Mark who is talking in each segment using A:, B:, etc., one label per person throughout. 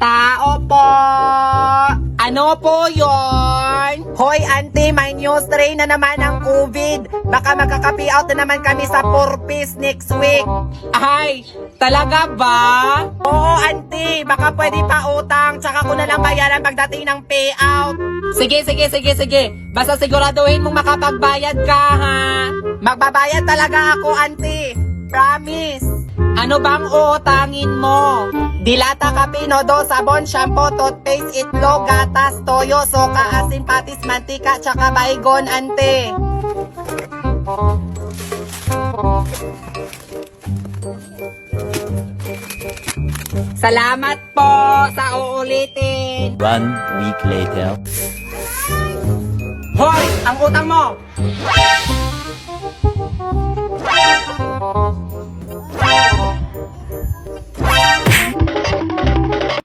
A: Tao po! Ano po yon? Hoy, auntie, may new strain na naman ng COVID. Baka magkaka-pay out na naman kami sa 4-piece next week. Ay, talaga ba? Oo, auntie. Baka pwede pa utang. Tsaka ko na lang bayaran pagdating ng payout. Sige. Basta siguraduhin mong makapagbayad ka, ha? Magbabayad talaga ako, auntie. Promise. Ano bang uutangin mo? Dilata, kape, nodo, sabon, shampoo, toothpaste, itlog, gatas, toyo, soka, asin, patis, mantika, tsaka baygon, ante. Salamat po sa uulitin.
B: 1 week later.
A: Hoy! Ang utang mo!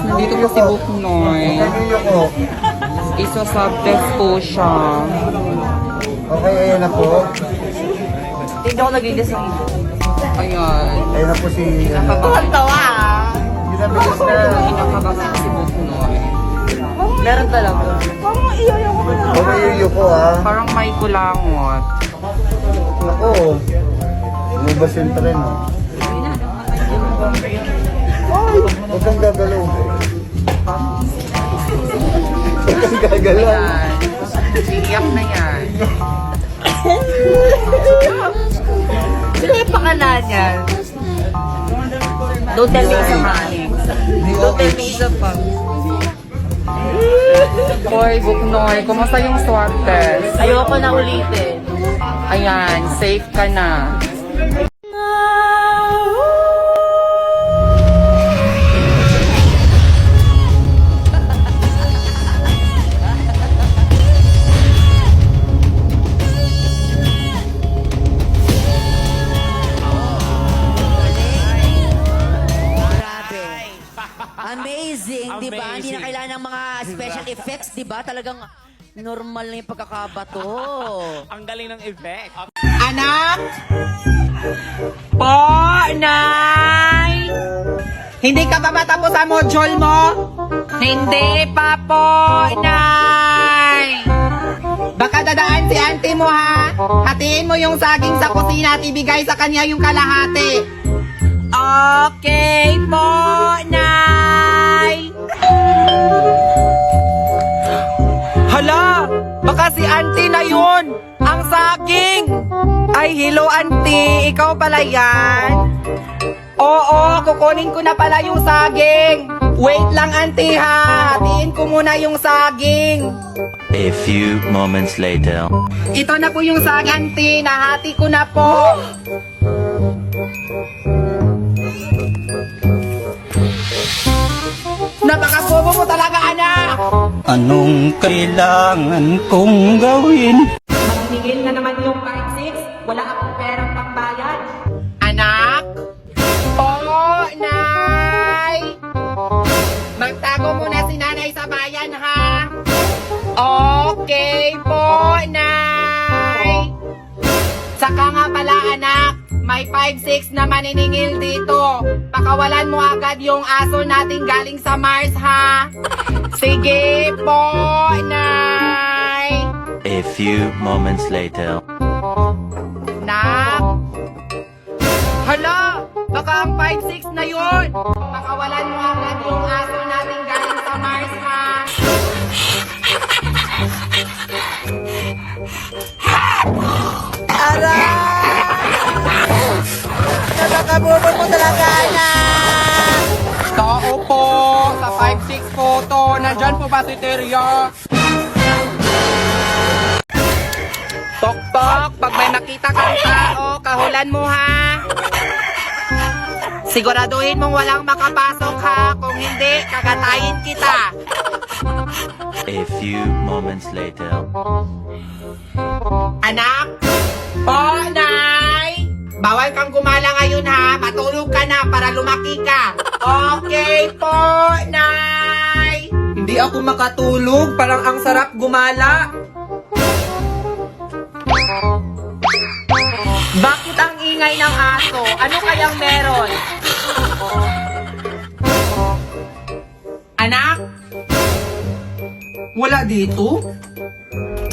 A: Nandito po si Buknoy. Isa-subtest po siya.
C: Okay, ayan na po.
A: Hindi ako nagigising. Ayan.
C: Ayan na po si...
A: Nakabasa. Tawa!
C: Ginabilis na.
A: Nakabasa si Buknoy. Meron talaga.
C: Okay, yuyo ko ah.
A: Parang may kulangot.
C: Ako. Lumabas yung tren oh. Ay! Huwag kang gagalaw. Huwag kang gagalaw.
A: Ayan. Iiyak na yan. Sino yung pangalan yan? Don't tell me isa pa. Don't tell me isa pa. Hoy, Buknoy, kumusta yung swab test?
D: Ayoko na ulitin.
A: Ayan, safe ka na.
D: Amazing, di ba? Hindi na kailangan ng mga special effects, di ba? Talagang normal na yung pagkakabato.
E: Ang galing ng effect.
A: Anak! Po, Nay! Hindi ka ba matapos sa module mo? Hindi pa po, Nay! Baka dadaan si auntie mo, ha? Hatiin mo yung saging sa kusina at ibigay sa kanya yung kalahati. Okay po, Nay! Hala! Baka si auntie na yun! Ang saging! Ay, hello auntie! Ikaw pala yan? Oo, kukunin ko na pala yung saging! Wait lang auntie ha! Hatiin ko muna yung saging!
B: A few moments later.
A: Ito na po yung saging auntie! Nahati ko na po! Napakabobo mo talaga, anak!
B: Anong kailangan kong gawin?
A: Magtigil na naman yung 5-6. Wala akong perang pambayad. Anak? Po, Nay! Magtago muna si nanay sa bayan, ha? Okay po, Nay! Saka nga pala, anak, may 5-6 na maniningil dito. Pakawalan mo agad yung aso natin galing sa Mars, ha? Sige po, Nay!
B: A few moments later.
A: Nak? Hala! Baka ang 5-6 na yun! Pakawalan mo agad yung aso natin galing sa Mars, ha?
D: Napakabobo mo talaga, anak!
A: Tao po! Sa 5-6 photo! Nandyan po ba si Terya? Tok-tok! Pag may makita kang tao, kahulan mo, ha? Siguraduhin mong walang makapasok, ha? Kung hindi, kakatayin kita!
B: A few moments later.
A: Anak? Po, Nay! Bawal kang gumala ngayon, ha? Matulog ka na para lumaki ka. Okay po, Nay! Hindi ako makatulog. Parang ang sarap gumala. Bakit ang ingay ng aso? Ano kayang meron? Anak? Wala dito?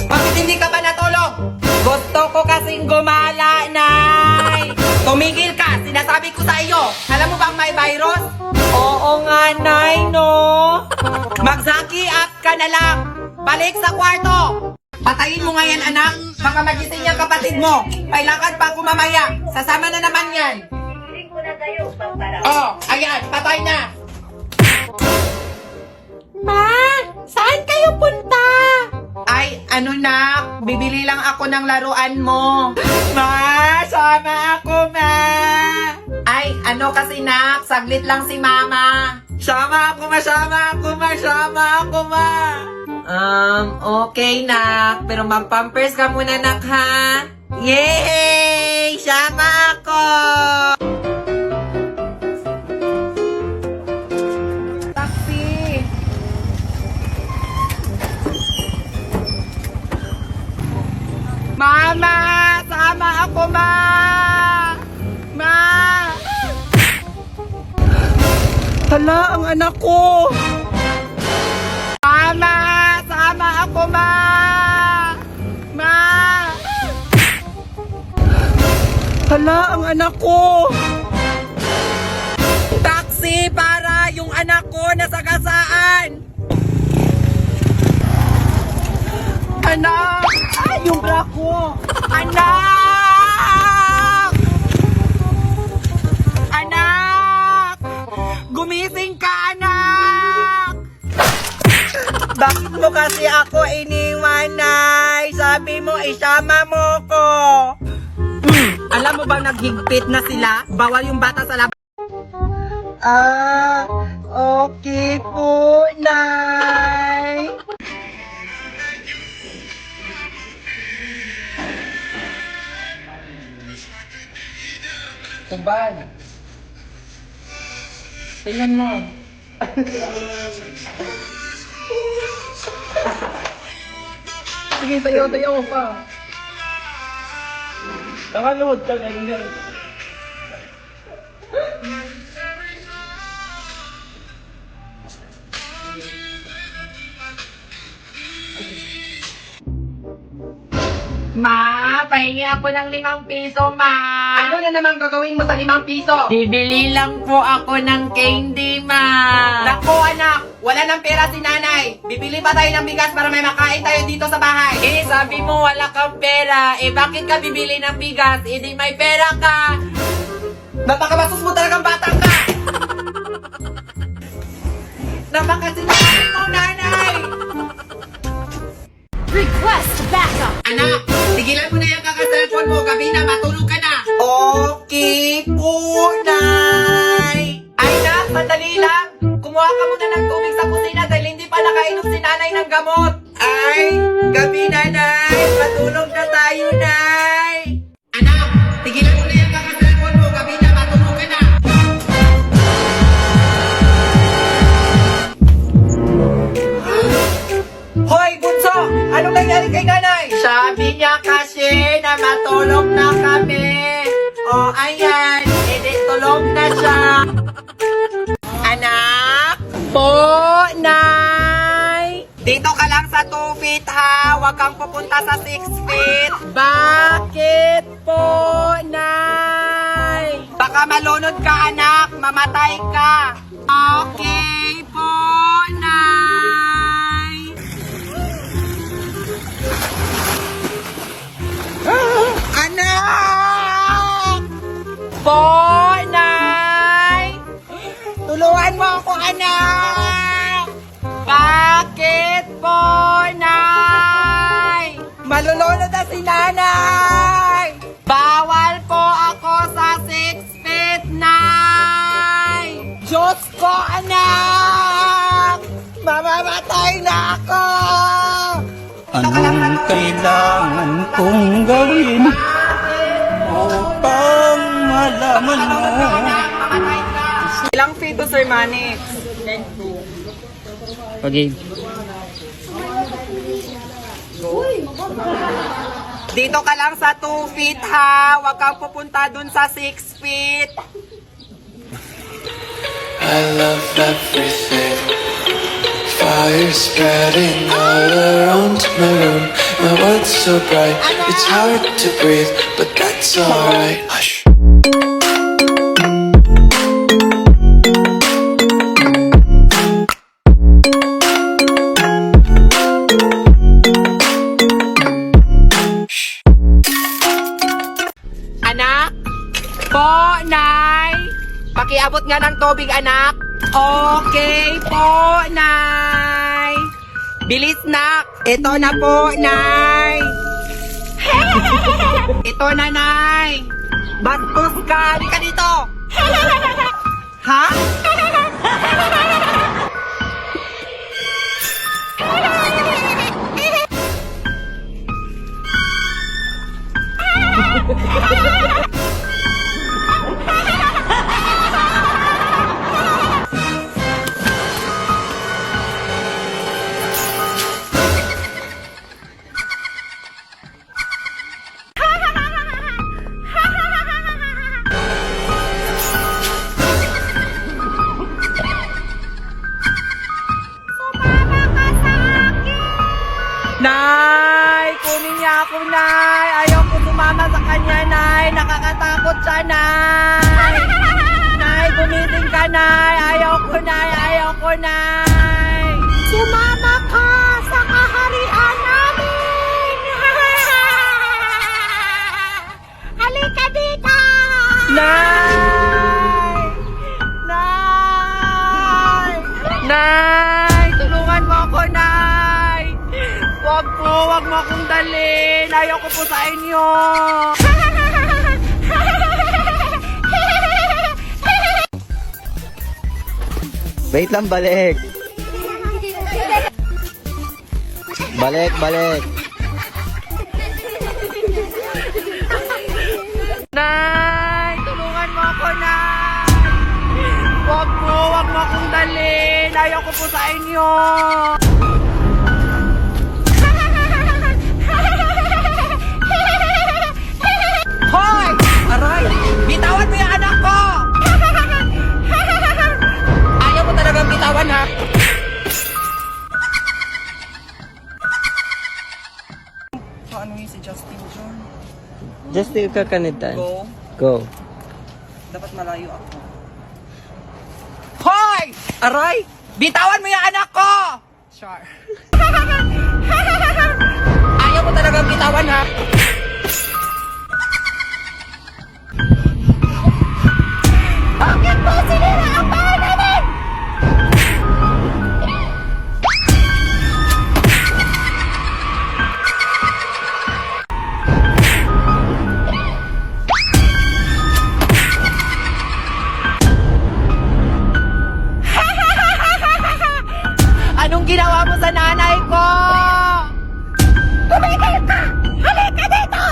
A: Bakit hindi ka ba natulog? Gusto ko kasing gumala, Nay! Tumigil ka! Sinasabi ko sa iyo! Alam mo bang may virus? Oo nga, Nay, no? Mag-zaki up ka na lang! Balik sa kwarto! Patayin mo nga yan, anak! Baka magising yung kapatid mo! Kailangan pa ako mamaya! Sasama na naman yan! Oh, ayan! Patay na! Ma! Saan kayo punta? Ay, ano na? Bibili lang ako ng laruan mo. Ma! Sama ako, ma! Ay, ano kasi, nak? Saglit lang si mama. Sama ako, ma! Sama ako, ma! Sama ako, ma! Okay, nak. Pero mag-pampers ka muna, nak, ha? Yay! Sama ako! Taxi! Mama! Sama ako, ma! Ma! Hala, ang anak ko! Mama! Sama ako, ma! Ma! Hala, ang anak ko! Taxi para yung anak ko nasagasaan! Anak! Ay, yung bra ko! Anak! Anak! Gumising ka, anak! Bakit mo kasi ako iniwan, Nay? Sabi mo, isama mo ko. Alam mo bang naghigpit na sila? Bawal yung bata sa labas. Okay po, Nay. Tumbal. Tingnan mo. Sige, tayo pa. Nakalood ka ganyan. Ma, pahingi ako ng 5 piso, ma. Ano na naman gagawin mo sa 5 piso? Bibili lang po ako ng candy, ma. Naku, anak, wala ng pera si nanay. Bibili pa tayo ng bigas para may makain tayo dito sa bahay. Eh, sabi mo wala kang pera. Eh, bakit ka bibili ng bigas? Eh, di may pera ka. Napakabasos mo talagang batang ka. Napakasinungaling mo, nanay.
F: Request backup.
A: Anak, tigilan mo na yung kakaselfon mo. Gabi na, matulog ka na. Okay po, Nay. Ay, nak, sandali lang. Kumuha ka muna ng tubig sa kusina dahil hindi pa nakainom si nanay ng gamot. Ay, gabi na, Nay. Matulog na tayo, Nay. Anak, tigilan mo na yung kakaselfon mo. Gabi na, matulog ka na. Hoy, bunso! Anong nangyari kay nanay? Sabi niya kasi na matulog na kami. O, ayan. Edi, tulog na siya. Anak? Po, Nay? Dito ka lang sa 2 feet, ha? Huwag kang pupunta sa 6 feet. Bakit po, Nay? Baka malunod ka, anak. Mamatay ka. Okay po, Nay. Anak! Po, Nay! Tulungan mo ako, anak! Bakit po, Nay? Malulunod na si nanay! Bawal po ako sa 6 feet, Nay! Diyos ko, anak! Mamamatay na ako!
B: Anong kailangan kong gawin upang malaman mo?
A: Ilang feet to, Sir Manix?
E: Okay.
A: Dito ka lang sa 2 feet, ha? Huwag kang pupunta dun sa 6 feet.
F: I love everything. Fire spreading all around my room. My world's so bright, it's hard to breathe, but that's alright. Hush.
A: Anak? Po, Nay? Pakiabot nga ng tubig, anak. Okay po, Nay. Bilis, nak. Ito na po, Nay. Ito na, Nay. Bastos ka. Di ka dito. Ha? Nay, kunin niya ako, Nay. Ayaw ko sumama sa kanya, Nay. Nakakatakot siya, Nay. Nay, gumising ka, Nay. Ayaw ko, Nay. Ayaw ko, Nay. Sumama ka sa kaharian namin. Halika dito. Nay! Nay! Nay! Tulungan mo ako, Nay! Wag mo akong dalhin. Ayaw ko po sa inyo.
C: Wait lang, balik. Balik.
A: Nay! Tulungan mo ako, Nay! Wag mo akong dalhin. Ayaw ko po sa inyo. Hoy! Aray! Bitawan mo yung anak ko! Ayaw mo talagang bitawan, ha?
B: Paano yun si Justin John?
G: Just yung kakanitan.
B: Go.
G: Go.
B: Dapat malayo ako.
A: Hoy! Aray! Bitawan mo yung anak ko! Sure. Ayaw mo talagang bitawan, ha? Bakit mo sinira ang bahay namin? Anong ginawa mo sa nanay ko? Tumigil ka! Halika dito!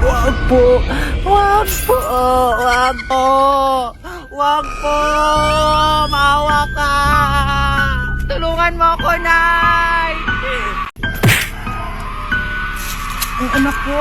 A: Wag po! Wag po! Wag po! Wag po! Maawa ka! Tulungan mo ako, Nay! Ang anak ko!